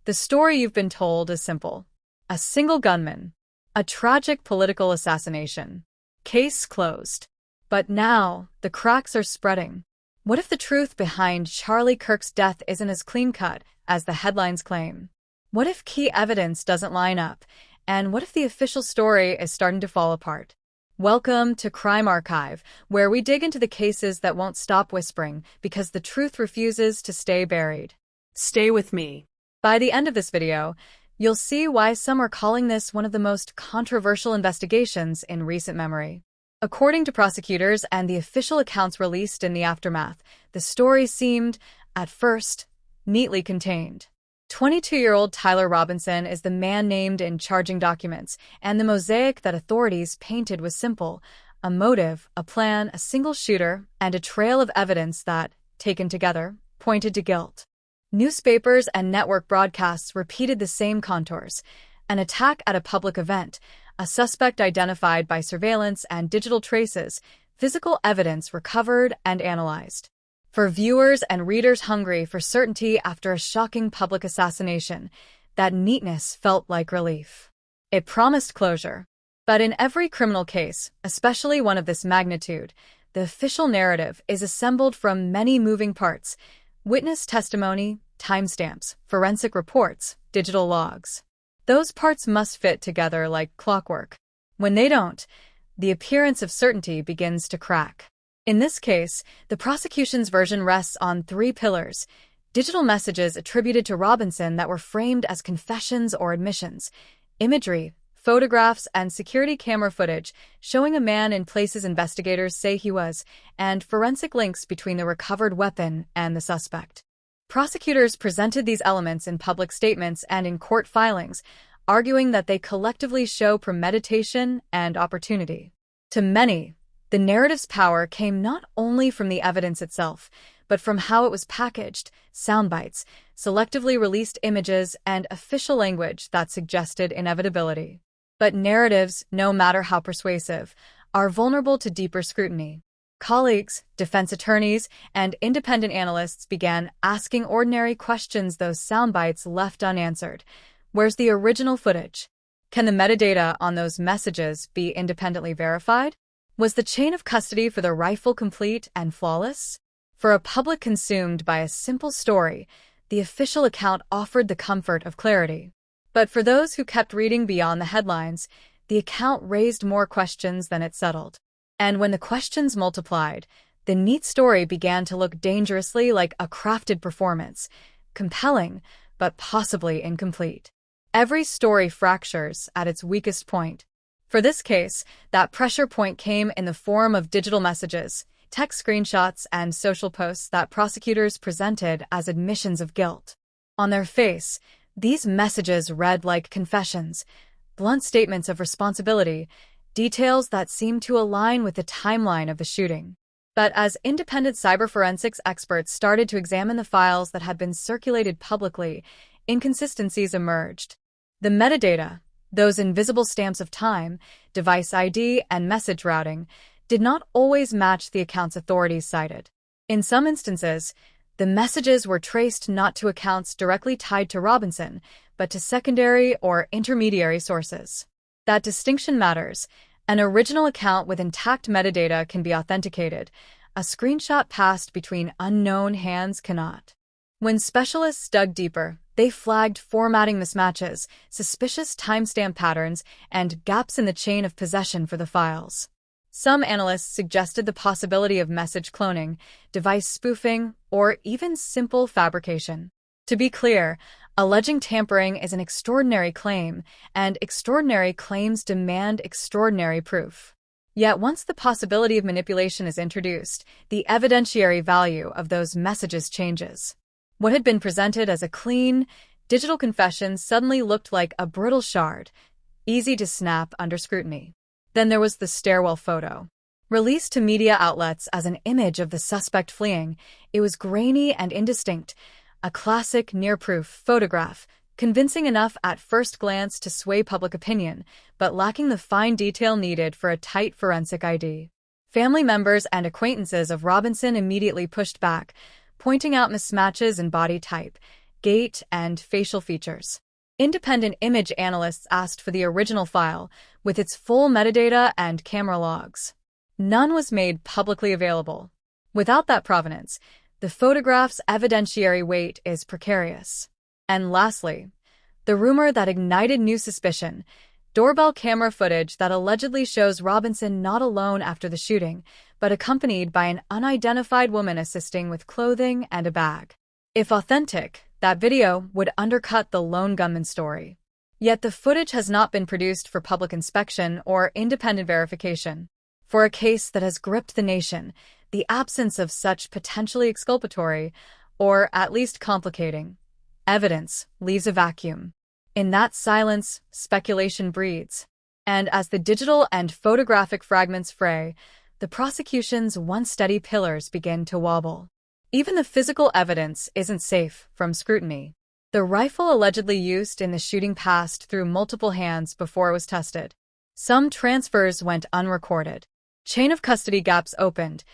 The story you've been told is simple. A single gunman. A tragic political assassination. Case closed. But now, the cracks are spreading. What if the truth behind Charlie Kirk's death isn't as clean-cut as the headlines claim? What if key evidence doesn't line up? And what if the official story is starting to fall apart? Welcome to Crime Archive, where we dig into the cases that won't stop whispering because the truth refuses to stay buried. Stay with me. By the end of this video, you'll see why some are calling this one of the most controversial investigations in recent memory. According to prosecutors and the official accounts released in the aftermath, the story seemed, at first, neatly contained. 22-year-old Tyler Robinson is the man named in charging documents, and the mosaic that authorities painted was simple: a motive, a plan, a single shooter, and a trail of evidence that, taken together, pointed to guilt. Newspapers and network broadcasts repeated the same contours: an attack at a public event, a suspect identified by surveillance and digital traces, physical evidence recovered and analyzed. For viewers and readers hungry for certainty after a shocking public assassination, that neatness felt like relief. It promised closure. But in every criminal case, especially one of this magnitude, the official narrative is assembled from many moving parts: witness testimony, timestamps, forensic reports, digital logs. Those parts must fit together like clockwork. When they don't, the appearance of certainty begins to crack. In this case, the prosecution's version rests on three pillars: digital messages attributed to Robinson that were framed as confessions or admissions, imagery, photographs, and security camera footage showing a man in places investigators say he was, and forensic links between the recovered weapon and the suspect. Prosecutors presented these elements in public statements and in court filings, arguing that they collectively show premeditation and opportunity. To many, the narrative's power came not only from the evidence itself, but from how it was packaged: soundbites, selectively released images, and official language that suggested inevitability. But narratives, no matter how persuasive, are vulnerable to deeper scrutiny. Colleagues, defense attorneys, and independent analysts began asking ordinary questions those soundbites left unanswered. Where's the original footage? Can the metadata on those messages be independently verified? Was the chain of custody for the rifle complete and flawless? For a public consumed by a simple story, the official account offered the comfort of clarity. But for those who kept reading beyond the headlines, the account raised more questions than it settled. And when the questions multiplied, the neat story began to look dangerously like a crafted performance: compelling, but possibly incomplete. Every story fractures at its weakest point. For this case, that pressure point came in the form of digital messages, text screenshots, and social posts that prosecutors presented as admissions of guilt. On their face, these messages read like confessions, blunt statements of responsibility, details that seemed to align with the timeline of the shooting. But as independent cyberforensics experts started to examine the files that had been circulated publicly, inconsistencies emerged. The metadata, those invisible stamps of time, device ID, and message routing, did not always match the accounts authorities cited. In some instances, the messages were traced not to accounts directly tied to Robinson, but to secondary or intermediary sources. That distinction matters. An original account with intact metadata can be authenticated. A screenshot passed between unknown hands cannot. When specialists dug deeper, they flagged formatting mismatches, suspicious timestamp patterns, and gaps in the chain of possession for the files. Some analysts suggested the possibility of message cloning, device spoofing, or even simple fabrication. To be clear, alleging tampering is an extraordinary claim, and extraordinary claims demand extraordinary proof. Yet once the possibility of manipulation is introduced, the evidentiary value of those messages changes. What had been presented as a clean, digital confession suddenly looked like a brittle shard, easy to snap under scrutiny. Then there was the stairwell photo. Released to media outlets as an image of the suspect fleeing, it was grainy and indistinct, a classic near-proof photograph, convincing enough at first glance to sway public opinion, but lacking the fine detail needed for a tight forensic ID. Family members and acquaintances of Robinson immediately pushed back, pointing out mismatches in body type, gait, and facial features. Independent image analysts asked for the original file, with its full metadata and camera logs. None was made publicly available. Without that provenance, the photograph's evidentiary weight is precarious. And lastly, the rumor that ignited new suspicion: doorbell camera footage that allegedly shows Robinson not alone after the shooting, but accompanied by an unidentified woman assisting with clothing and a bag. If authentic, that video would undercut the lone gunman story. Yet the footage has not been produced for public inspection or independent verification. For a case that has gripped the nation, the absence of such potentially exculpatory, or at least complicating, evidence leaves a vacuum. In that silence, speculation breeds. And as the digital and photographic fragments fray, the prosecution's once steady pillars begin to wobble. Even the physical evidence isn't safe from scrutiny. The rifle allegedly used in the shooting passed through multiple hands before it was tested. Some transfers went unrecorded. Chain of custody gaps opened,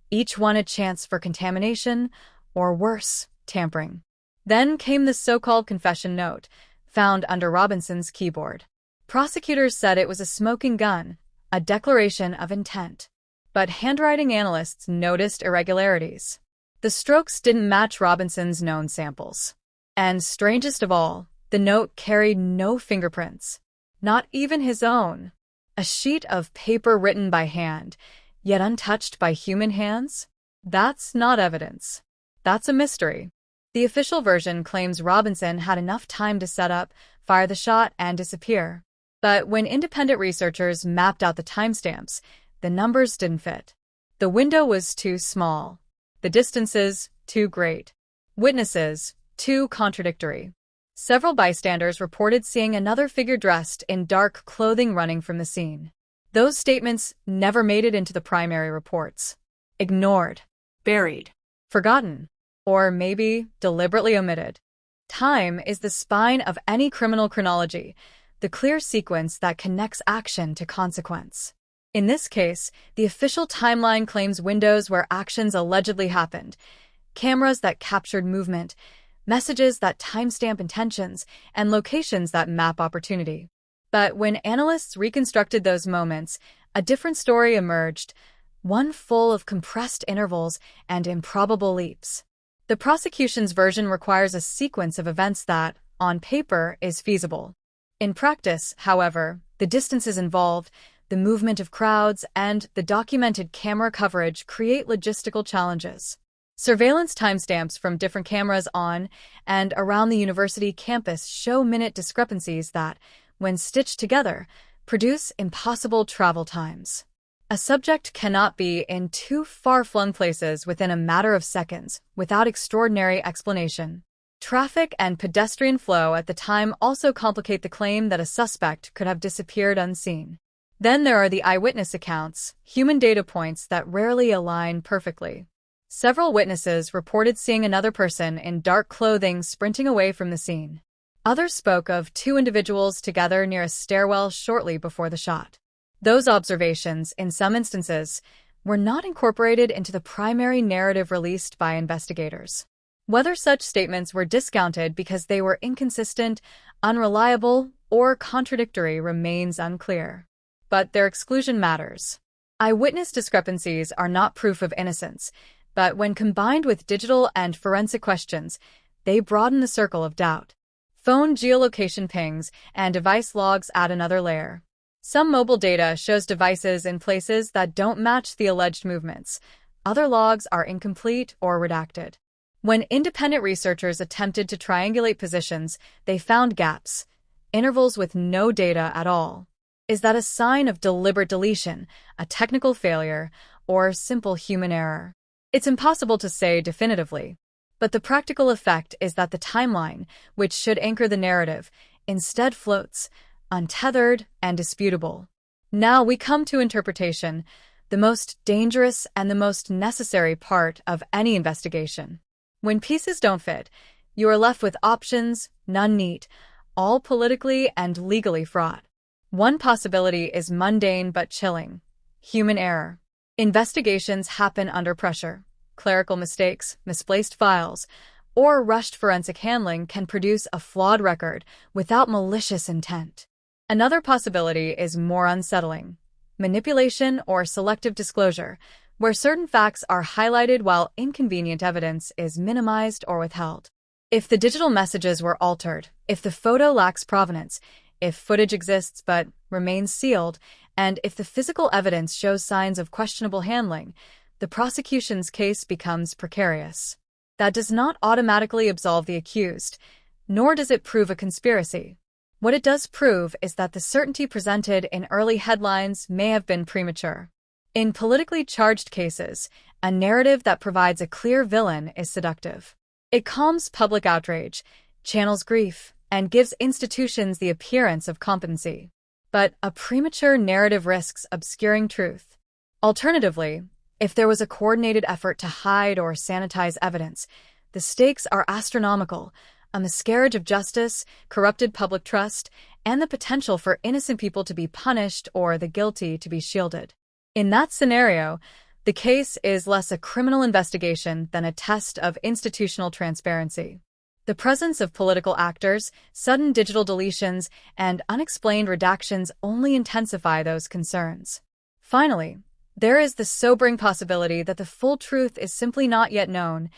each one a chance for contamination, or worse, tampering. Then came the so-called confession note, found under Robinson's keyboard. Prosecutors said it was a smoking gun, a declaration of intent. But handwriting analysts noticed irregularities. The strokes didn't match Robinson's known samples. And strangest of all, the note carried no fingerprints. Not even his own. A sheet of paper written by hand, yet untouched by human hands? That's not evidence. That's a mystery. The official version claims Robinson had enough time to set up, fire the shot, and disappear. But when independent researchers mapped out the timestamps, the numbers didn't fit. The window was too small. The distances, too great. Witnesses, too contradictory. Several bystanders reported seeing another figure dressed in dark clothing running from the scene. Those statements never made it into the primary reports. Ignored. Buried. Forgotten. Or maybe deliberately omitted. Time is the spine of any criminal chronology, the clear sequence that connects action to consequence. In this case, the official timeline claims windows where actions allegedly happened, cameras that captured movement, messages that timestamp intentions, and locations that map opportunity. But when analysts reconstructed those moments, a different story emerged, one full of compressed intervals and improbable leaps. The prosecution's version requires a sequence of events that, on paper, is feasible. In practice, however, the distances involved, the movement of crowds, and the documented camera coverage create logistical challenges. Surveillance timestamps from different cameras on and around the university campus show minute discrepancies that, when stitched together, produce impossible travel times. A subject cannot be in two far-flung places within a matter of seconds without extraordinary explanation. Traffic and pedestrian flow at the time also complicate the claim that a suspect could have disappeared unseen. Then there are the eyewitness accounts, human data points that rarely align perfectly. Several witnesses reported seeing another person in dark clothing sprinting away from the scene. Others spoke of two individuals together near a stairwell shortly before the shot. Those observations, in some instances, were not incorporated into the primary narrative released by investigators. Whether such statements were discounted because they were inconsistent, unreliable, or contradictory remains unclear. But their exclusion matters. Eyewitness discrepancies are not proof of innocence, but when combined with digital and forensic questions, they broaden the circle of doubt. Phone geolocation pings and device logs add another layer. Some mobile data shows devices in places that don't match the alleged movements. Other logs are incomplete or redacted. When independent researchers attempted to triangulate positions, they found gaps, intervals with no data at all. Is that a sign of deliberate deletion, a technical failure, or simple human error? It's impossible to say definitively. But the practical effect is that the timeline, which should anchor the narrative, instead floats, untethered and disputable. Now we come to interpretation, the most dangerous and the most necessary part of any investigation. When pieces don't fit, you are left with options, none neat, all politically and legally fraught. One possibility is mundane but chilling: human error. Investigations happen under pressure. Clerical mistakes, misplaced files, or rushed forensic handling can produce a flawed record without malicious intent. Another possibility is more unsettling: manipulation or selective disclosure, where certain facts are highlighted while inconvenient evidence is minimized or withheld. If the digital messages were altered, if the photo lacks provenance, if footage exists but remains sealed, and if the physical evidence shows signs of questionable handling, the prosecution's case becomes precarious. That does not automatically absolve the accused, nor does it prove a conspiracy. What it does prove is that the certainty presented in early headlines may have been premature. In politically charged cases, a narrative that provides a clear villain is seductive. It calms public outrage, channels grief, and gives institutions the appearance of competency. But a premature narrative risks obscuring truth. Alternatively, if there was a coordinated effort to hide or sanitize evidence, the stakes are astronomical: a miscarriage of justice, corrupted public trust, and the potential for innocent people to be punished or the guilty to be shielded. In that scenario, the case is less a criminal investigation than a test of institutional transparency. The presence of political actors, sudden digital deletions, and unexplained redactions only intensify those concerns. Finally, there is the sobering possibility that the full truth is simply not yet known,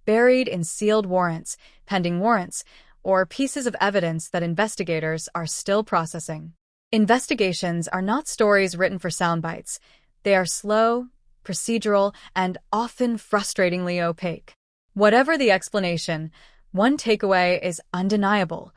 buried in sealed warrants, pending warrants, or pieces of evidence that investigators are still processing. Investigations are not stories written for sound bites. They are slow, procedural, and often frustratingly opaque. Whatever the explanation, one takeaway is undeniable: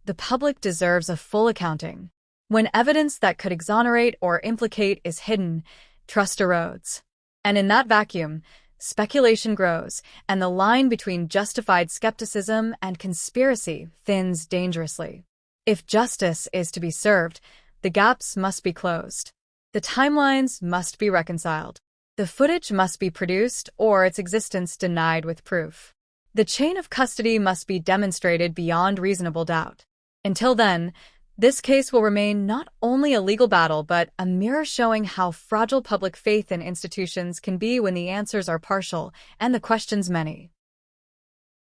the public deserves a full accounting. When evidence that could exonerate or implicate is hidden, trust erodes. And in that vacuum, speculation grows, and the line between justified skepticism and conspiracy thins dangerously. If justice is to be served, the gaps must be closed. The timelines must be reconciled. The footage must be produced or its existence denied with proof. The chain of custody must be demonstrated beyond reasonable doubt. Until then, this case will remain not only a legal battle but a mirror showing how fragile public faith in institutions can be when the answers are partial and the questions many.